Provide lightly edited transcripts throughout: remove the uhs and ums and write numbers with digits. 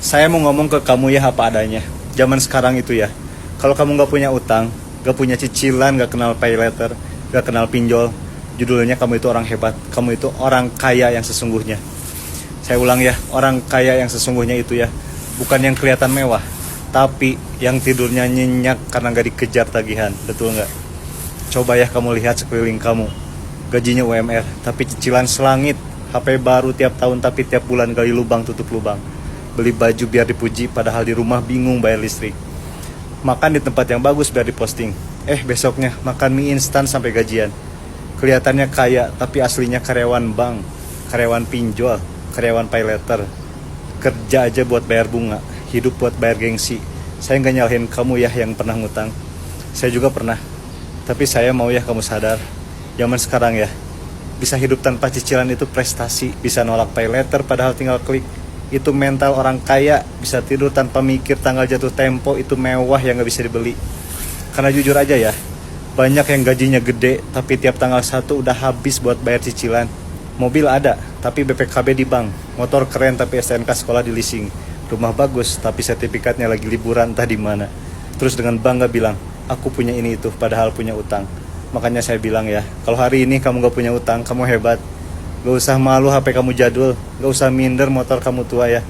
Saya mau ngomong ke kamu ya apa adanya. Zaman sekarang itu ya, kalau kamu nggak punya utang, nggak punya cicilan, nggak kenal pay letter, nggak kenal pinjol, judulnya kamu itu orang hebat. Kamu itu orang kaya yang sesungguhnya. Saya ulang ya, orang kaya yang sesungguhnya itu ya, bukan yang kelihatan mewah, tapi yang tidurnya nyenyak karena nggak dikejar tagihan. Betul nggak? Coba ya kamu lihat sekeliling kamu. Gajinya UMR, tapi cicilan selangit. HP baru tiap tahun, tapi tiap bulan gali lubang tutup lubang. Beli baju biar dipuji, padahal di rumah bingung bayar listrik. Makan di tempat yang bagus biar diposting. Besoknya makan mie instan sampai gajian. Kelihatannya kaya, tapi aslinya karyawan bank, karyawan pinjol, karyawan pay letter. Kerja aja buat bayar bunga, hidup buat bayar gengsi. Saya nggak nyalahin kamu ya yang pernah ngutang. Saya juga pernah. Tapi saya mau ya kamu sadar, zaman sekarang ya, bisa hidup tanpa cicilan itu prestasi. Bisa nolak pay letter padahal tinggal klik. Itu mental orang kaya. Bisa tidur tanpa mikir tanggal jatuh tempo. Itu mewah yang gak bisa dibeli. Karena jujur aja ya, banyak yang gajinya gede tapi tiap tanggal 1 udah habis buat bayar cicilan. Mobil ada tapi BPKB di bank. Motor keren tapi STNK sekolah di leasing. Rumah bagus tapi sertifikatnya lagi liburan entah di mana. Terus dengan bangga bilang, aku punya ini itu padahal punya utang. Makanya saya bilang ya, kalau hari ini kamu gak punya utang, kamu hebat. Gak usah malu HP kamu jadul. Gak usah minder motor kamu tua ya.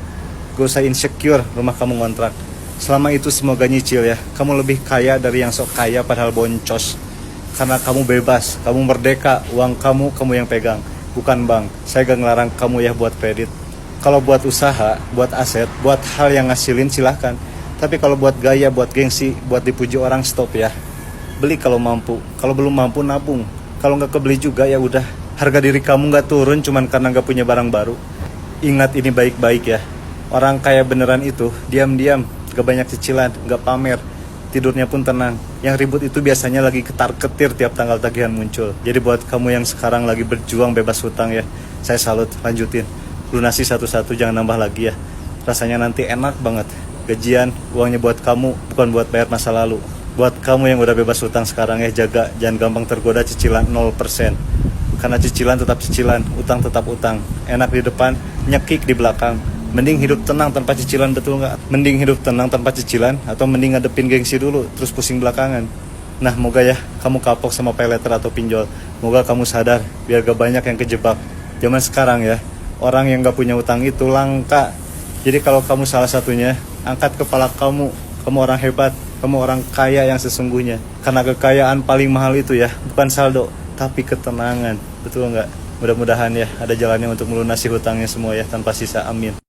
Gak usah insecure rumah kamu ngontrak. Selama itu semoga nyicil ya. Kamu lebih kaya dari yang sok kaya padahal boncos. Karena kamu bebas, kamu merdeka. Uang kamu yang pegang, bukan bank. Saya gak ngelarang kamu ya buat kredit. Kalau buat usaha, buat aset, buat hal yang ngasilin silahkan. Tapi kalau buat gaya, buat gengsi, buat dipuji orang, stop ya. Beli kalau mampu, kalau belum mampu nabung. Kalau nggak kebeli juga ya udah. Harga diri kamu nggak turun cuman karena nggak punya barang baru. Ingat ini baik-baik ya. Orang kaya beneran itu diam-diam, gak banyak cicilan, gak pamer, tidurnya pun tenang. Yang ribut itu biasanya lagi ketar-ketir tiap tanggal tagihan muncul. Jadi buat kamu yang sekarang lagi berjuang bebas hutang ya, saya salut, lanjutin. Lunasi satu-satu, jangan nambah lagi ya. Rasanya nanti enak banget. Gajian, uangnya buat kamu, bukan buat bayar masa lalu. Buat kamu yang udah bebas hutang sekarang ya, jaga, jangan gampang tergoda cicilan 0%. Karena cicilan tetap cicilan, utang tetap utang. Enak di depan, nyekik di belakang. Mending hidup tenang tanpa cicilan, betul nggak? Mending hidup tenang tanpa cicilan, atau mending ngadepin gengsi dulu, terus pusing belakangan. Nah, moga ya kamu kapok sama pay letter atau pinjol. Moga kamu sadar, biar gak banyak yang kejebak. Zaman sekarang ya, orang yang gak punya utang itu langka. Jadi kalau kamu salah satunya, angkat kepala kamu. Kamu orang hebat, kamu orang kaya yang sesungguhnya. Karena kekayaan paling mahal itu ya, bukan saldo, tapi ketenangan. Betul nggak? Mudah-mudahan ya ada jalannya untuk melunasi hutangnya semua ya tanpa sisa. Amin.